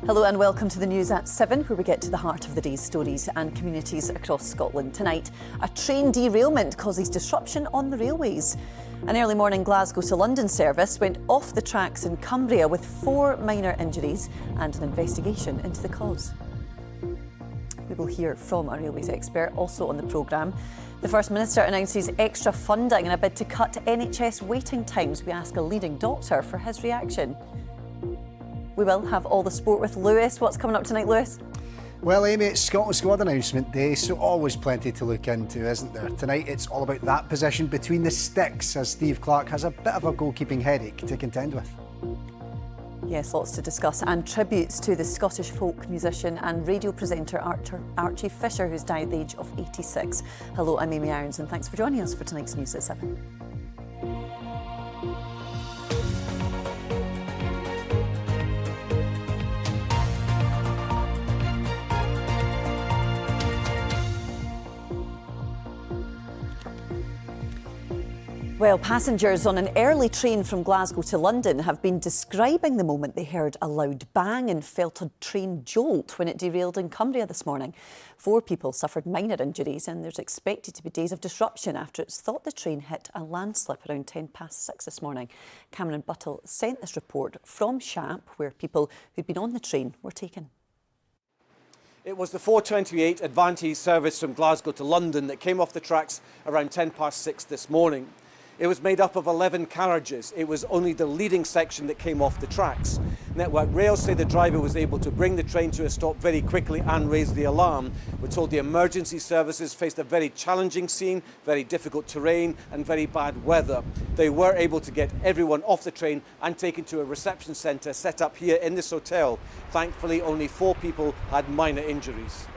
Hello and welcome to the news at 7, where we get to the heart of the day's stories and communities across Scotland. Tonight, a train derailment causes disruption on the railways. An early morning Glasgow to London service went off the tracks in Cumbria with 4 minor injuries and an investigation into the cause. We will hear from a railways expert also on the programme. The First Minister announces extra funding in a bid to cut NHS waiting times. We ask a leading doctor for his reaction. We will have all the sport with Lewis. What's coming up tonight, Lewis? Well, Amy, it's Scotland Squad announcement day, so always plenty to look into, isn't there? Tonight it's all about that position between the sticks, as Steve Clarke has a bit of a goalkeeping headache to contend with. Yes, lots to discuss, and tributes to the Scottish folk musician and radio presenter Archie Fischer, who's died at the age of 86. Hello, I'm Amy Irons, and thanks for joining us for tonight's News at 7. Well, passengers on an early train from Glasgow to London have been describing the moment they heard a loud bang and felt a train jolt when it derailed in Cumbria this morning. 4 people suffered minor injuries, and there's expected to be days of disruption after it's thought the train hit a landslip around 6:10 this morning. Cameron Buttle sent this report from Shap, where people who'd been on the train were taken. It was the 4:28 Advantage service from Glasgow to London that came off the tracks around 6:10 this morning. It was made up of 11 carriages. It was only the leading section that came off the tracks. Network Rail say the driver was able to bring the train to a stop very quickly and raise the alarm. We're told the emergency services faced a very challenging scene, very difficult terrain and very bad weather. They were able to get everyone off the train and taken to a reception centre set up here in this hotel. Thankfully, only 4 people had minor injuries.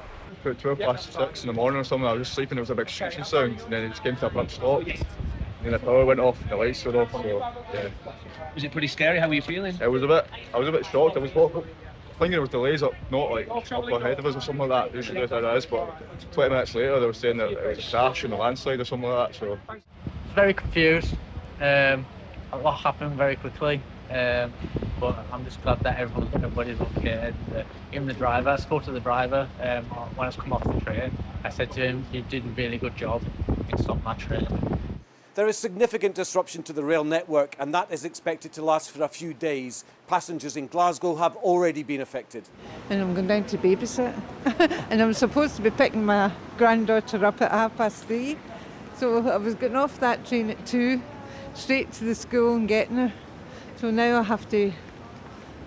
About 6:12 in the morning or something, I was just sleeping, there was a big screeching sound, and then it just came to a abrupt stop. And then the power went off, and the lights were off, so yeah. Was it pretty scary? How were you feeling? I was a bit shocked. I was thinking it was delays up ahead of us or something like that. Usually it is, but 20 minutes later they were saying that it was a crash and a landslide or something like that. So Very confused. A lot happened very quickly. But I'm just glad that everybody's okay. And, even the driver, I spoke to the driver when I was coming off the train. I said to him, "You did a really good job in stopping my train." There is significant disruption to the rail network, and that is expected to last for a few days. Passengers in Glasgow have already been affected. And I'm going down to babysit. And I'm supposed to be picking my granddaughter up at 3:30. So I was getting off that train at 2, straight to the school and getting her. So now I have to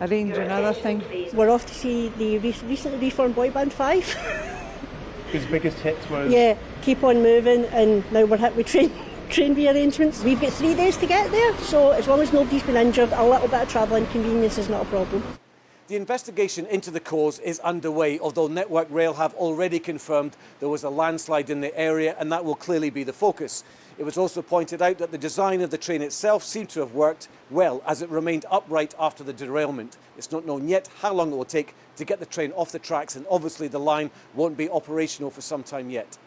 arrange another thing. We're off to see the recently reformed boy band 5. His biggest hits was... Yeah, Keep On Moving, and now we're hit with train rearrangements. We've got 3 days to get there, so as long as nobody's been injured, a little bit of travel inconvenience is not a problem. The investigation into the cause is underway, although Network Rail have already confirmed there was a landslide in the area, and that will clearly be the focus. It was also pointed out that the design of the train itself seemed to have worked well, as it remained upright after the derailment. It's not known yet how long it will take to get the train off the tracks, and obviously the line won't be operational for some time yet.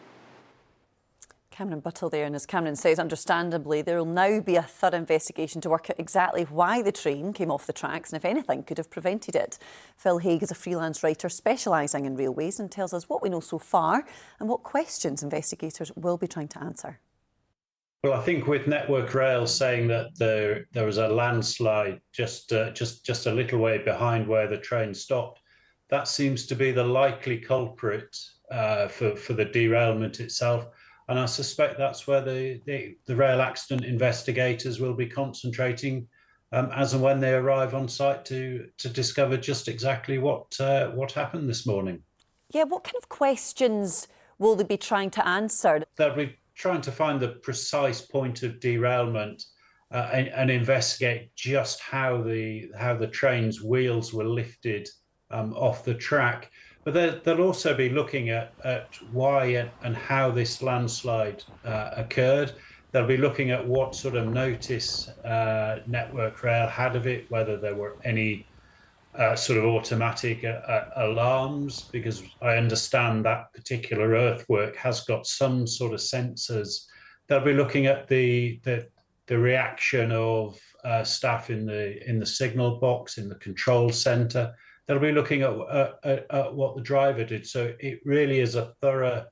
Cameron Buttle there, and as Cameron says, understandably, there will now be a thorough investigation to work out exactly why the train came off the tracks and if anything could have prevented it. Phil Haig is a freelance writer specialising in railways and tells us what we know so far and what questions investigators will be trying to answer. Well, I think with Network Rail saying that there was a landslide just a little way behind where the train stopped, that seems to be the likely culprit for the derailment itself. And I suspect that's where the rail accident investigators will be concentrating as and when they arrive on site to discover just exactly what happened this morning. Yeah, what kind of questions will they be trying to answer? They'll be trying to find the precise point of derailment and investigate just how the train's wheels were lifted off the track. But they'll also be looking at why and how this landslide occurred. They'll be looking at what sort of notice Network Rail had of it, whether there were any sort of automatic alarms, because I understand that particular earthwork has got some sort of sensors. They'll be looking at the reaction of staff in the signal box, in the control centre, they'll be looking at what the driver did. So it really is a thorough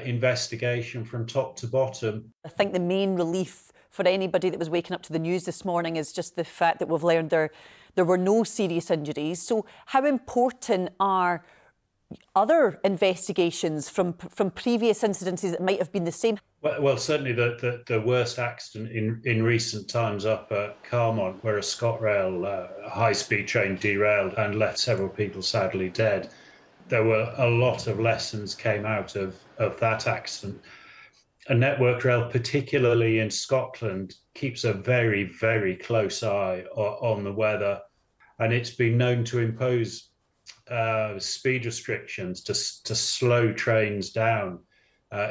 investigation from top to bottom. I think the main relief for anybody that was waking up to the news this morning is just the fact that we've learned there were no serious injuries. So how important are other investigations from previous incidences that might have been the same? Well, certainly the worst accident in recent times up at Carmont, where a ScotRail high-speed train derailed and left several people sadly dead. There were a lot of lessons came out of that accident. A Network Rail, particularly in Scotland, keeps a very, very close eye on the weather, and it's been known to impose speed restrictions to slow trains down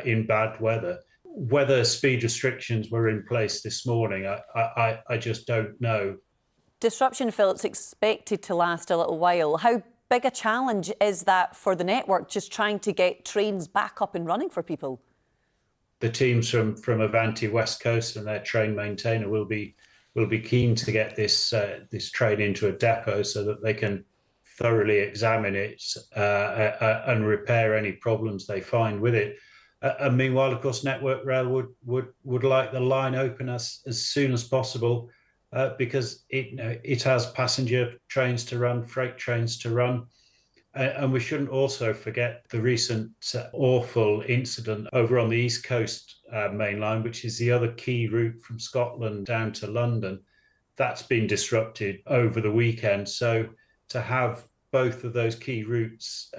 in bad weather. Whether speed restrictions were in place this morning, I just don't know. Disruption, Phil, it's expected to last a little while. How big a challenge is that for the network, just trying to get trains back up and running for people? The teams from Avanti West Coast and their train maintainer will be keen to get this train into a depot so that they can thoroughly examine it and repair any problems they find with it. And meanwhile, of course, Network Rail would like the line open as soon as possible because it has passenger trains to run, freight trains to run. And we shouldn't also forget the recent awful incident over on the East Coast main line, which is the other key route from Scotland down to London. That's been disrupted over the weekend. So to have both of those key routes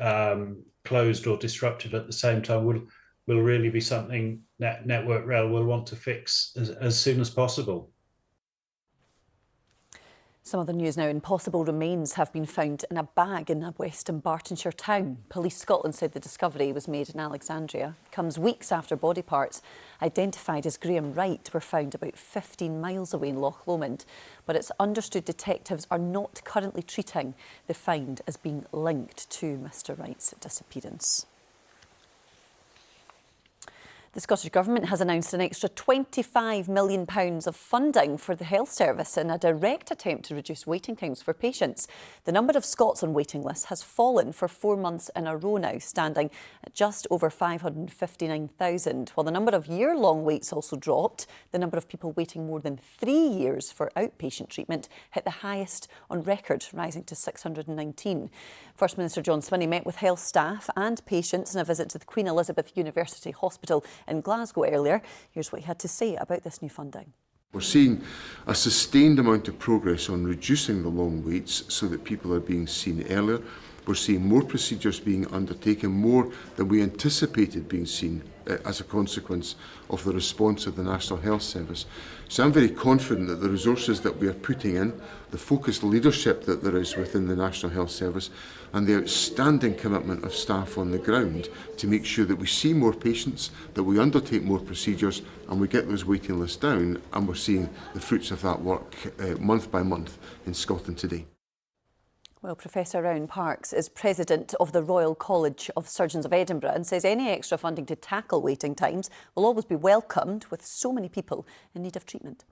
closed or disrupted at the same time will really be something Network Rail will want to fix as soon as possible. Some other news now. Impossible remains have been found in a bag in a Western Bartonshire town. Police Scotland said the discovery was made in Alexandria. It comes weeks after body parts identified as Graham Wright were found about 15 miles away in Loch Lomond. But it's understood detectives are not currently treating the find as being linked to Mr Wright's disappearance. The Scottish Government has announced an extra £25 million of funding for the health service in a direct attempt to reduce waiting times for patients. The number of Scots on waiting lists has fallen for 4 months in a row now, standing at just over 559,000, while the number of year-long waits also dropped. The number of people waiting more than 3 years for outpatient treatment hit the highest on record, rising to 619. First Minister John Swinney met with health staff and patients in a visit to the Queen Elizabeth University Hospital in Glasgow earlier. Here's what he had to say about this new funding. We're seeing a sustained amount of progress on reducing the long waits so that people are being seen earlier. We're seeing more procedures being undertaken, more than we anticipated being seen as a consequence of the response of the National Health Service. So I'm very confident that the resources that we are putting in, the focused leadership that there is within the National Health Service, and the outstanding commitment of staff on the ground to make sure that we see more patients, that we undertake more procedures, and we get those waiting lists down, and we're seeing the fruits of that work month by month in Scotland today. Well, Professor Rowan Parks is president of the Royal College of Surgeons of Edinburgh and says any extra funding to tackle waiting times will always be welcomed with so many people in need of treatment.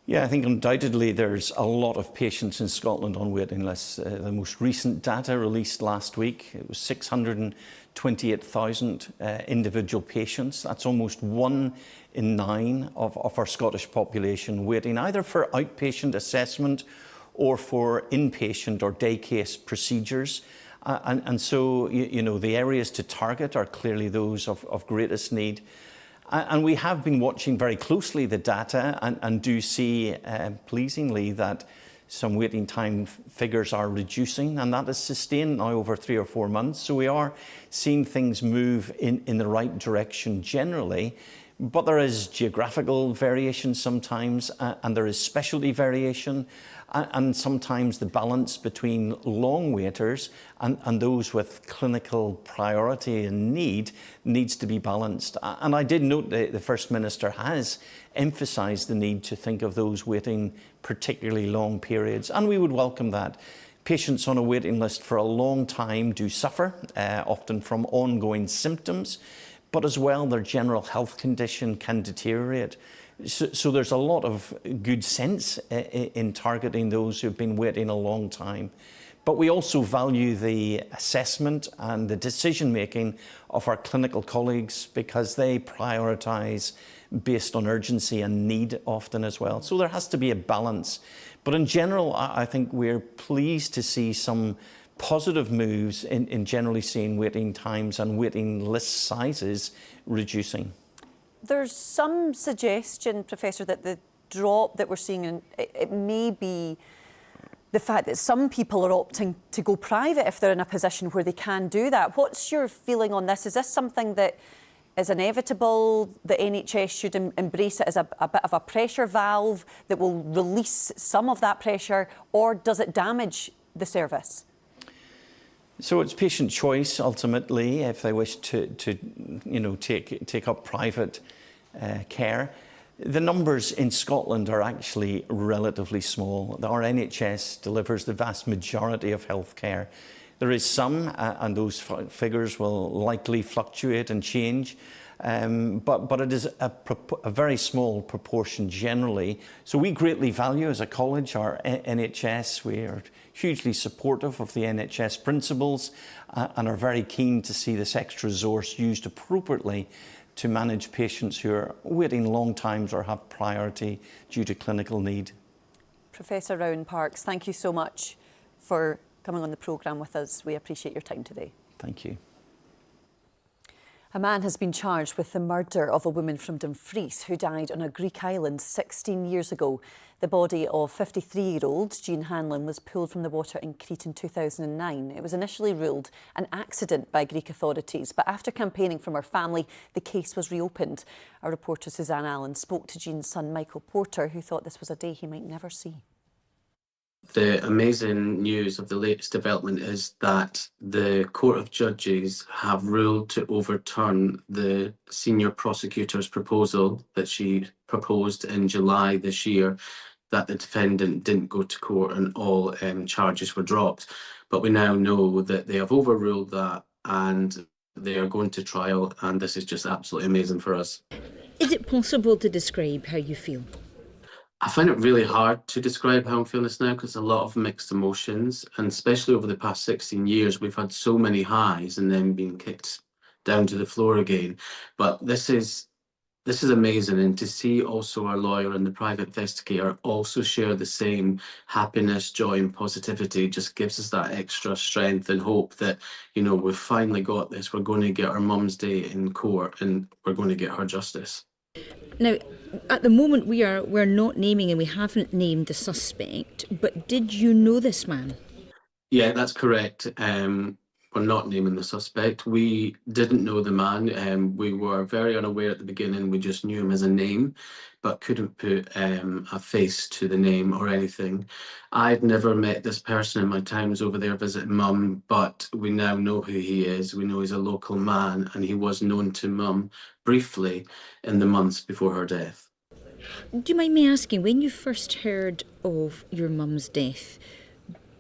Yeah, I think undoubtedly there's a lot of patients in Scotland on waiting lists. The most recent data released last week, it was 628,000 individual patients. That's almost 1 in 9 of our Scottish population waiting either for outpatient assessment or for inpatient or day case procedures. And so, you know, the areas to target are clearly those of greatest need. And we have been watching very closely the data and do see pleasingly that some waiting time figures are reducing, and that is sustained now over 3 or 4 months. So we are seeing things move in the right direction generally. But there is geographical variation sometimes, and there is specialty variation, and sometimes the balance between long waiters and those with clinical priority and need needs to be balanced. And I did note that the First Minister has emphasised the need to think of those waiting particularly long periods, and we would welcome that. Patients on a waiting list for a long time do suffer, often from ongoing symptoms, but as well their general health condition can deteriorate. So there's a lot of good sense in targeting those who've been waiting a long time. But we also value the assessment and the decision-making of our clinical colleagues because they prioritise based on urgency and need often as well. So there has to be a balance. But in general, I think we're pleased to see some positive moves in generally seeing waiting times and waiting list sizes reducing. There's some suggestion, Professor, that the drop that we're seeing, it may be the fact that some people are opting to go private if they're in a position where they can do that. What's your feeling on this? Is this something that is inevitable? The NHS should embrace it as a bit of a pressure valve that will release some of that pressure, or does it damage the service? So it's patient choice ultimately if they wish to take up private care. The numbers in Scotland are actually relatively small. Our NHS delivers the vast majority of health care. There is some, and those figures will likely fluctuate and change, but it is a very small proportion generally. So we greatly value as a college our NHS. We are hugely supportive of the NHS principles and are very keen to see this extra resource used appropriately to manage patients who are waiting long times or have priority due to clinical need. Professor Rowan Parks, thank you so much for coming on the programme with us. We appreciate your time today. Thank you. A man has been charged with the murder of a woman from Dumfries who died on a Greek island 16 years ago. The body of 53-year-old Jean Hanlon was pulled from the water in Crete in 2009. It was initially ruled an accident by Greek authorities, but after campaigning from her family, the case was reopened. Our reporter Suzanne Allen spoke to Jean's son Michael Porter, who thought this was a day he might never see. The amazing news of the latest development is that the Court of Judges have ruled to overturn the senior prosecutor's proposal that she proposed in July this year, that the defendant didn't go to court and all charges were dropped. But we now know that they have overruled that and they are going to trial, and this is just absolutely amazing for us. Is it possible to describe how you feel? I find it really hard to describe how I'm feeling this now because a lot of mixed emotions, and especially over the past 16 years, we've had so many highs and then being kicked down to the floor again. But this is amazing, and to see also our lawyer and the private investigator also share the same happiness, joy and positivity just gives us that extra strength and hope that, you know, we've finally got this. We're going to get our mum's day in court and we're going to get her justice. Now, at the moment we're not naming and we haven't named the suspect, but did you know this man? Yeah, that's correct. We're not naming the suspect. We didn't know the man. We were very unaware at the beginning. We just knew him as a name, but couldn't put a face to the name or anything. I'd never met this person in my times over there visiting Mum, but we now know who he is. We know he's a local man, and he was known to Mum briefly in the months before her death. Do you mind me asking, when you first heard of your mum's death,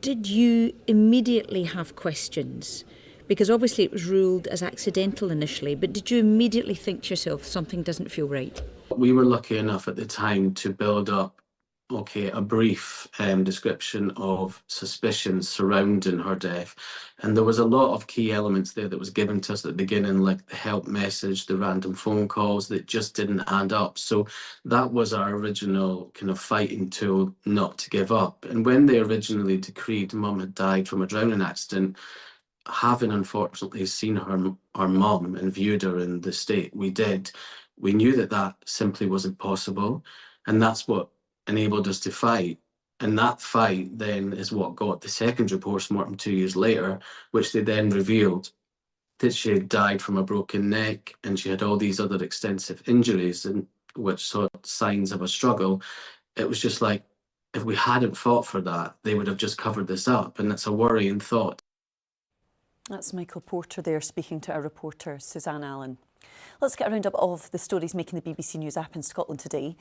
did you immediately have questions? Because obviously it was ruled as accidental initially, but did you immediately think to yourself, something doesn't feel right? We were lucky enough at the time to build up, a brief description of suspicions surrounding her death. And there was a lot of key elements there that was given to us at the beginning, like the help message, the random phone calls that just didn't add up. So that was our original kind of fighting tool not to give up. And when they originally decreed Mum had died from a drowning accident, having unfortunately seen our mum and viewed her in the state we did, we knew that that simply wasn't possible. And that's what enabled us to fight. And that fight then is what got the secondary post-mortem 2 years later, which they then revealed that she had died from a broken neck and she had all these other extensive injuries, and which saw signs of a struggle. It was just like, if we hadn't fought for that, they would have just covered this up. And that's a worrying thought. That's Michael Porter there speaking to our reporter Suzanne Allen. Let's get a roundup of the stories making the BBC News app in Scotland today.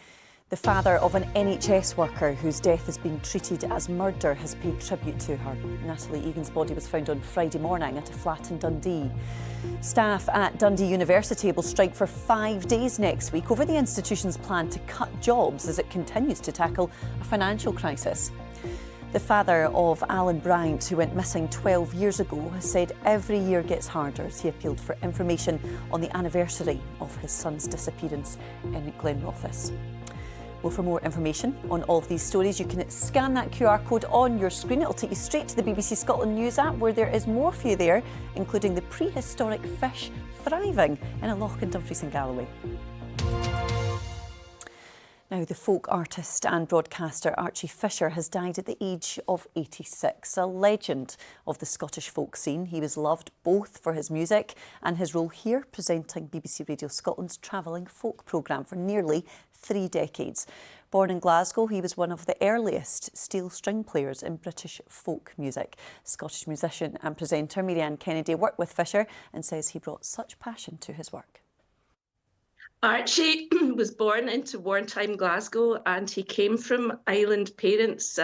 The father of an NHS worker whose death is being treated as murder has paid tribute to her. Natalie Egan's body was found on Friday morning at a flat in Dundee. Staff at Dundee University will strike for 5 days next week over the institution's plan to cut jobs as it continues to tackle a financial crisis. The father of Alan Bryant, who went missing 12 years ago, has said every year gets harder as he appealed for information on the anniversary of his son's disappearance in Glenrothes. Well, for more information on all of these stories, you can scan that QR code on your screen. It'll take you straight to the BBC Scotland News app, where there is more for you there, including the prehistoric fish thriving in a loch in Dumfries and Galloway. Now, the folk artist and broadcaster Archie Fischer has died at the age of 86, a legend of the Scottish folk scene. He was loved both for his music and his role here presenting BBC Radio Scotland's travelling folk programme for nearly 3 decades. Born in Glasgow, he was one of the earliest steel string players in British folk music. Scottish musician and presenter Mary Kennedy worked with Fischer and says he brought such passion to his work. Archie was born into wartime Glasgow, and he came from island parents.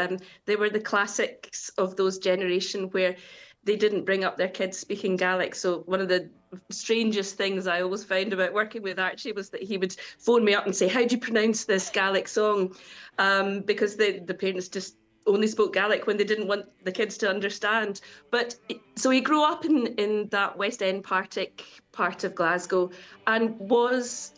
They were the classics of those generation where they didn't bring up their kids speaking Gaelic. So one of the strangest things I always found about working with Archie was that he would phone me up and say, "How do you pronounce this Gaelic song?" Because the parents just only spoke Gaelic when they didn't want the kids to understand. But so he grew up in that West End part of Glasgow and was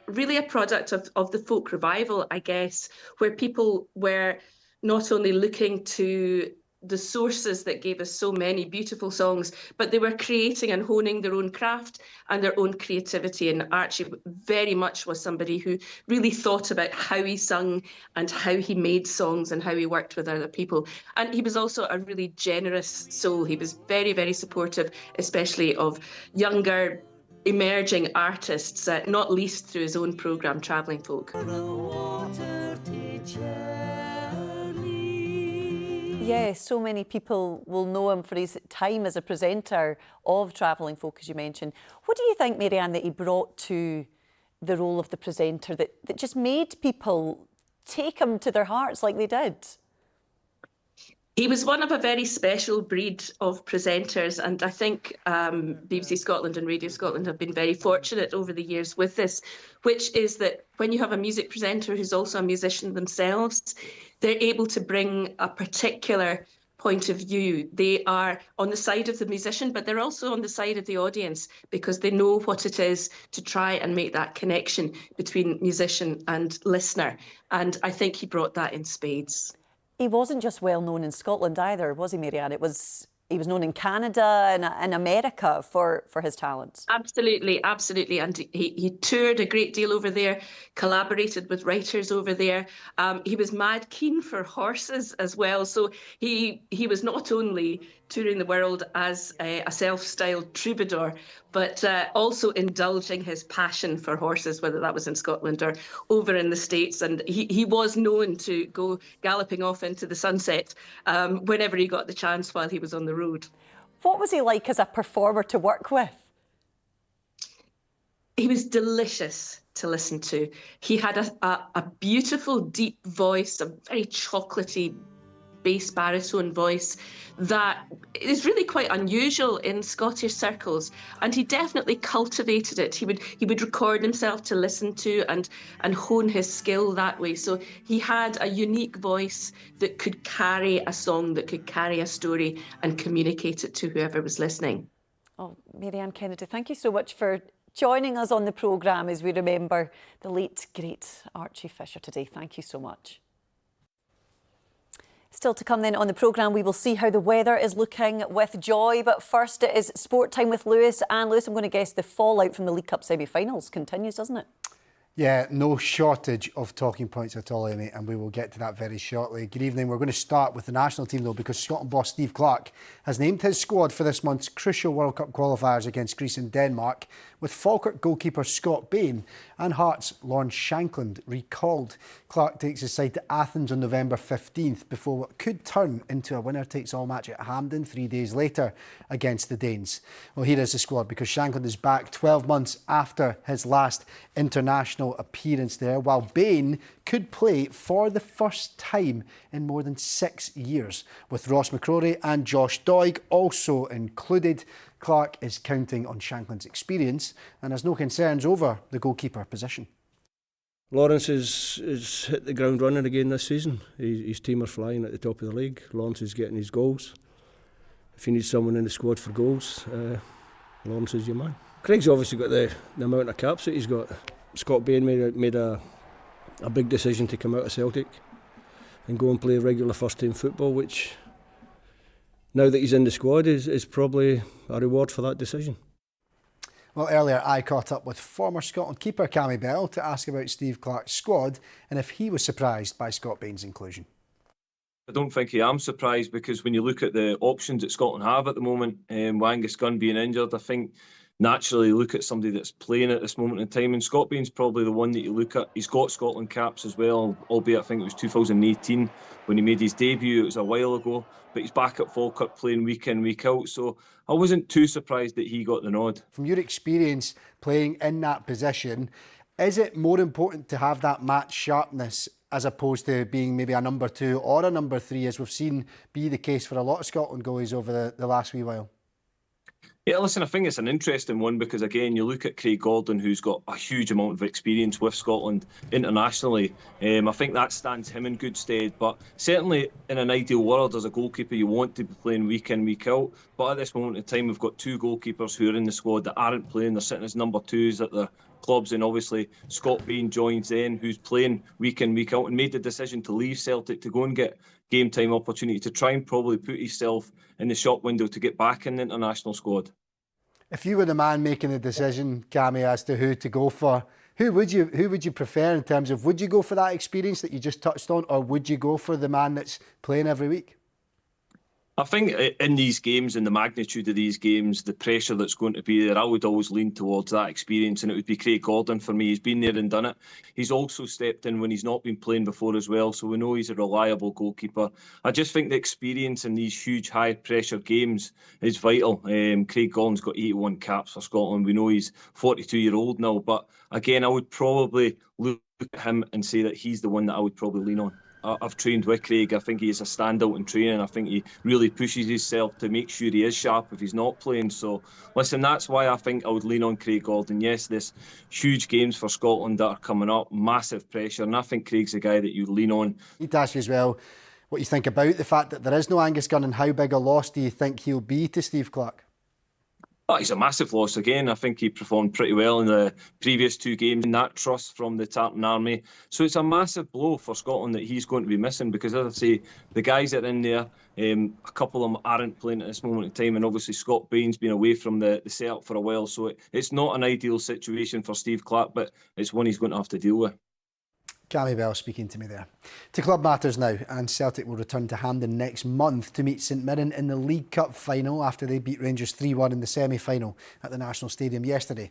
really a product of the folk revival, I guess, where people were not only looking to the sources that gave us so many beautiful songs, but they were creating and honing their own craft and their own creativity. And Archie very much was somebody who really thought about how he sung and how he made songs and how he worked with other people. And he was also a really generous soul. He was very, very supportive, especially of younger emerging artists, not least through his own programme, Travelling Folk. Yeah, so many people will know him for his time as a presenter of Travelling Folk, as you mentioned. What do you think, Mary Ann, that he brought to the role of the presenter that just made people take him to their hearts like they did? He was one of a very special breed of presenters, and I think BBC Scotland and Radio Scotland have been very fortunate over the years with this, which is that when you have a music presenter who's also a musician themselves, they're able to bring a particular point of view. They are on the side of the musician, but they're also on the side of the audience because they know what it is to try and make that connection between musician and listener. And I think he brought that in spades. He wasn't just well known in Scotland either, was he, Mary Ann? He was known in Canada and America for his talents. Absolutely, absolutely. And he toured a great deal over there, collaborated with writers over there. He was mad keen for horses as well. So he was not only touring the world as a self-styled troubadour, but also indulging his passion for horses, whether that was in Scotland or over in the States. And he was known to go galloping off into the sunset whenever he got the chance while he was on the road. What was he like as a performer to work with? He was delicious to listen to. He had a beautiful, deep voice, a very chocolatey bass baritone voice that is really quite unusual in Scottish circles, and he definitely cultivated it. He would record himself to listen to and hone his skill that way. So he had a unique voice that could carry a song, that could carry a story and communicate it to whoever was listening. Oh, Mary Ann Kennedy, thank you so much for joining us on the programme as we remember the late, great Archie Fischer today. Thank you so much. Still to come then on the programme, we will see how the weather is looking with Joy. But first, it is sport time with Lewis. And Lewis, I'm going to guess the fallout from the League Cup semi-finals continues, doesn't it? Yeah, no shortage of talking points at all, Amy, and we will get to that very shortly. Good evening. We're going to start with the national team, though, because Scotland boss Steve Clarke has named his squad for this month's crucial World Cup qualifiers against Greece and Denmark, with Falkirk goalkeeper Scott Bain and Hearts' Lawrence Shankland recalled. Clarke takes his side to Athens on November 15th before what could turn into a winner-takes-all match at Hampden 3 days later against the Danes. Well, here is the squad, because Shankland is back 12 months after his last international appearance there, while Bain could play for the first time in more than 6 years, with Ross McCrory and Josh Doig also included. Clarke is counting on Shankland's experience and has no concerns over the goalkeeper position. Lawrence has hit the ground running again this season. His team are flying at the top of the league. Lawrence is getting his goals. If you need someone in the squad for goals, Lawrence is your man. Craig's obviously got the amount of caps that he's got. Scott Bain made a big decision to come out of Celtic and go and play regular first team football, which now that he's in the squad is probably a reward for that decision. Well, earlier I caught up with former Scotland keeper Cammy Bell to ask about Steve Clarke's squad and if he was surprised by Scott Bain's inclusion. I don't think I am surprised, because when you look at the options that Scotland have at the moment, with Angus Gunn being injured, I think naturally look at somebody that's playing at this moment in time, and Scott Bain's probably the one that you look at. He's got Scotland caps as well, albeit I think it was 2018 when he made his debut. It was a while ago, but he's back at Falkirk playing week in, week out, so I wasn't too surprised that he got the nod. From your experience playing in that position, is it more important to have that match sharpness as opposed to being maybe a number 2 or a number 3, as we've seen be the case for a lot of Scotland goalies over the last wee while? Yeah, listen, I think it's an interesting one because, again, you look at Craig Gordon, who's got a huge amount of experience with Scotland internationally. I think that stands him in good stead. But certainly in an ideal world, as a goalkeeper, you want to be playing week in, week out. But at this moment in time, we've got 2 goalkeepers who are in the squad that aren't playing. They're sitting as number 2s at their clubs. And obviously, Scott Bain joins in, who's playing week in, week out, and made the decision to leave Celtic to go and get game time opportunity to try and probably put himself in the shop window to get back in the international squad. If you were the man making the decision, Cammy, as to who to go for, who would you prefer in terms of, would you go for that experience that you just touched on, or would you go for the man that's playing every week? I think in these games and the magnitude of these games, the pressure that's going to be there, I would always lean towards that experience, and it would be Craig Gordon for me. He's been there and done it. He's also stepped in when he's not been playing before as well, so we know he's a reliable goalkeeper. I just think the experience in these huge high-pressure games is vital. Craig Gordon's got 81 caps for Scotland. We know he's 42-year-old now, but again, I would probably look at him and say that he's the one that I would probably lean on. I've trained with Craig. I think he is a standout in training. I think he really pushes himself to make sure he is sharp if he's not playing. So, listen, that's why I think I would lean on Craig Gordon. Yes, there's huge games for Scotland that are coming up, massive pressure, and I think Craig's the guy that you lean on. I need to ask you as well what you think about the fact that there is no Angus Gunn, and how big a loss do you think he'll be to Steve Clarke? Oh, he's a massive loss again. I think he performed pretty well in the previous 2 games in that trust from the Tartan Army. So it's a massive blow for Scotland that he's going to be missing, because, as I say, the guys that are in there, a couple of them aren't playing at this moment in time, and obviously Scott Bain's been away from the setup for a while. So it's not an ideal situation for Steve Clarke, but it's one he's going to have to deal with. Cammy Bell speaking to me there. To club matters now, and Celtic will return to Hampden next month to meet St Mirren in the League Cup final after they beat Rangers 3-1 in the semi-final at the National Stadium yesterday.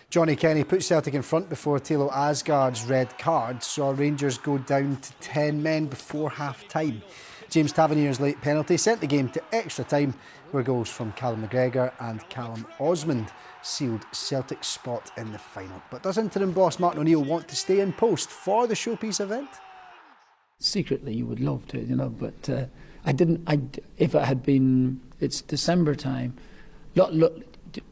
Johnny Kenny put Celtic in front before Tilo Asgard's red card saw Rangers go down to 10 men before half-time. James Tavernier's late penalty sent the game to extra time, where goals from Callum McGregor and Callum Osmond sealed Celtic's spot in the final. But does interim boss Martin O'Neill want to stay in post for the showpiece event? Secretly, you would love to, but if it had been, it's December time. Look,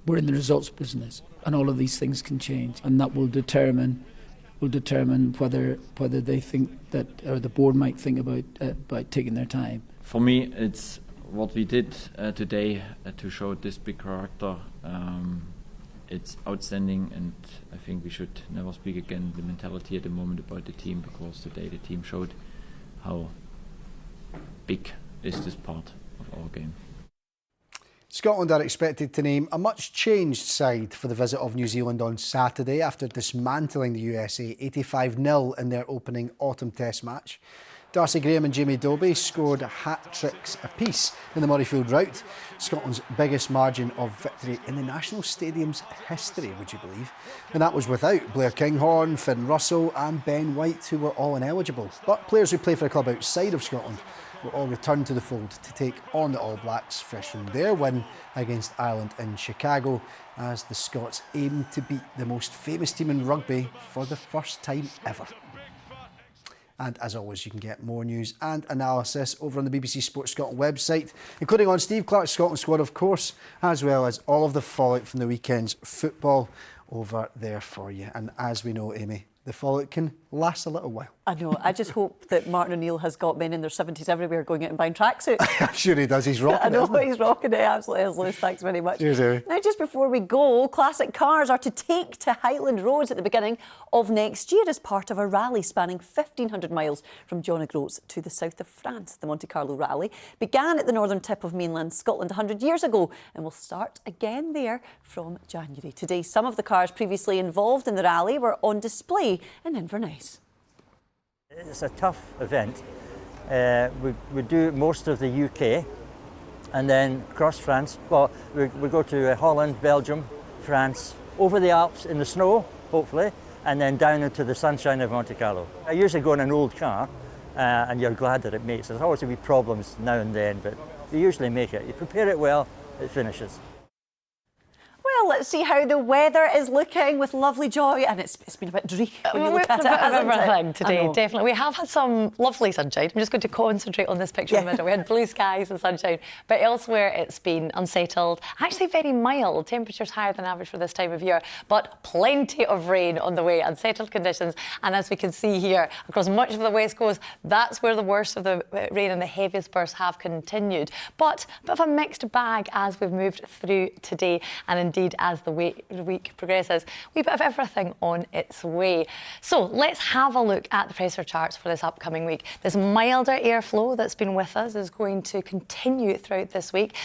we're in the results business, and all of these things can change, and that will determine whether they think that, or the board might think about taking their time. For me, it's what we did today to show this big character. It's outstanding, and I think we should never speak again the mentality at the moment about the team, because today the team showed how big is this part of our game. Scotland are expected to name a much changed side for the visit of New Zealand on Saturday after dismantling the USA 85-0 in their opening autumn test match. Darcy Graham and Jamie Dobie scored hat-tricks apiece in the Murrayfield rout, Scotland's biggest margin of victory in the National Stadium's history, would you believe? And that was without Blair Kinghorn, Finn Russell and Ben White, who were all ineligible. But players who play for a club outside of Scotland will all return to the fold to take on the All Blacks, fresh from their win against Ireland in Chicago, as the Scots aim to beat the most famous team in rugby for the first time ever. And as always, you can get more news and analysis over on the BBC Sports Scotland website, including on Steve Clarke's Scotland squad, of course, as well as all of the fallout from the weekend's football over there for you. And as we know, Amy, the fallout can lasts a little while. I know. I just hope that Martin O'Neill has got men in their 70s everywhere going out and buying tracksuits. I'm sure he does. He's rocking it. I know, he's rocking it. Absolutely is, Liz. Thanks very much. Cheers, Amy. Now, just before we go, classic cars are to take to Highland Roads at the beginning of next year as part of a rally spanning 1,500 miles from John O'Groats to the south of France. The Monte Carlo Rally began at the northern tip of mainland Scotland 100 years ago and will start again there from January. Today, some of the cars previously involved in the rally were on display in Inverness. It's a tough event. We do most of the UK and then across France. Well, we go to Holland, Belgium, France, over the Alps in the snow, hopefully, and then down into the sunshine of Monte Carlo. I usually go in an old car and you're glad that it makes it. There's always going to be problems now and then, but you usually make it. You prepare it well, it finishes. Well, let's see how the weather is looking with lovely Joy, and it's been a bit dreary when you look at it, hasn't it? Everything today, definitely. We have had some lovely sunshine. I'm just going to concentrate on this picture in the middle. We had blue skies and sunshine, but elsewhere it's been unsettled. Actually very mild, temperatures higher than average for this time of year, but plenty of rain on the way, unsettled conditions. And as we can see here, across much of the West Coast, that's where the worst of the rain and the heaviest bursts have continued. But a bit of a mixed bag as we've moved through today, and indeed as the week progresses, we bit of everything on its way. So let's have a look at the pressure charts for this upcoming week. This milder airflow that's been with us is going to continue throughout this week.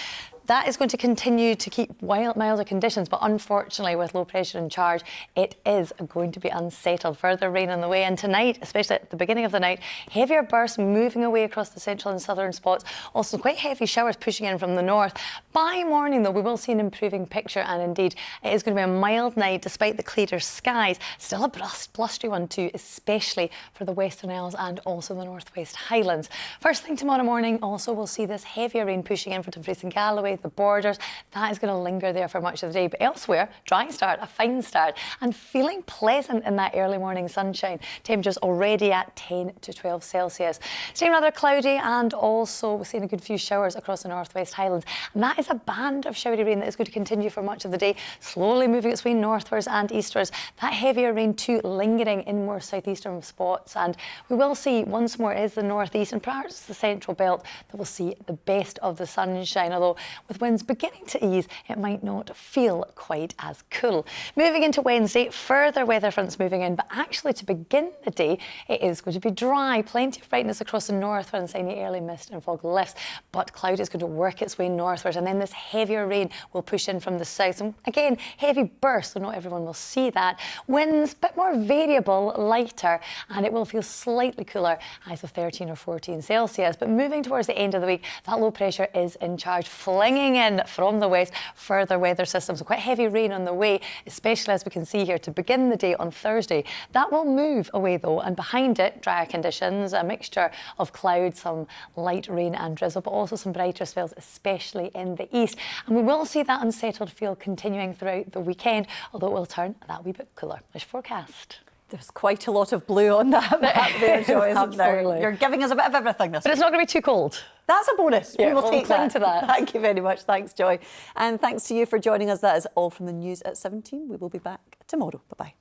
That is going to continue to keep milder conditions, but unfortunately with low pressure in charge, it is going to be unsettled. Further rain on the way, and tonight, especially at the beginning of the night, heavier bursts moving away across the central and southern spots. Also quite heavy showers pushing in from the north. By morning though, we will see an improving picture, and indeed it is going to be a mild night despite the clearer skies. Still a blustery one too, especially for the Western Isles and also the Northwest Highlands. First thing tomorrow morning also we'll see this heavier rain pushing in from Dumfries and Galloway, the borders. That is going to linger there for much of the day, but elsewhere, dry start, a fine start, and feeling pleasant in that early morning sunshine. Temperatures already at 10 to 12 Celsius. Staying rather cloudy, and also we're seeing a good few showers across the Northwest Highlands. And that is a band of showery rain that is going to continue for much of the day, slowly moving its way northwards and eastwards. That heavier rain too lingering in more southeastern spots, and we will see once more is the northeast and perhaps the central belt that will see the best of the sunshine, although with winds beginning to ease, it might not feel quite as cool. Moving into Wednesday, further weather fronts moving in, but actually to begin the day, it is going to be dry. Plenty of brightness across the north, and any early mist and fog lifts, but cloud is going to work its way northwards, and then this heavier rain will push in from the south. And again, heavy bursts, so not everyone will see that. Winds, a bit more variable, lighter, and it will feel slightly cooler, highs of 13 or 14 Celsius. But moving towards the end of the week, that low pressure is in charge, flinging in from the west further weather systems. So quite heavy rain on the way, especially as we can see here to begin the day on Thursday. That will move away though, and behind it, drier conditions, a mixture of clouds, some light rain and drizzle, but also some brighter spells, especially in the east. And we will see that unsettled feel continuing throughout the weekend, although it will turn that wee bit cooler. There's forecast. There's quite a lot of blue on that map there, Joy, isn't there? You're giving us a bit of everything this week. But it's not going to be too cold. That's a bonus. Yeah, we will take cling to that. Thank you very much. Thanks, Joy. And thanks to you for joining us. That is all from the news at 17. We will be back tomorrow. Bye-bye.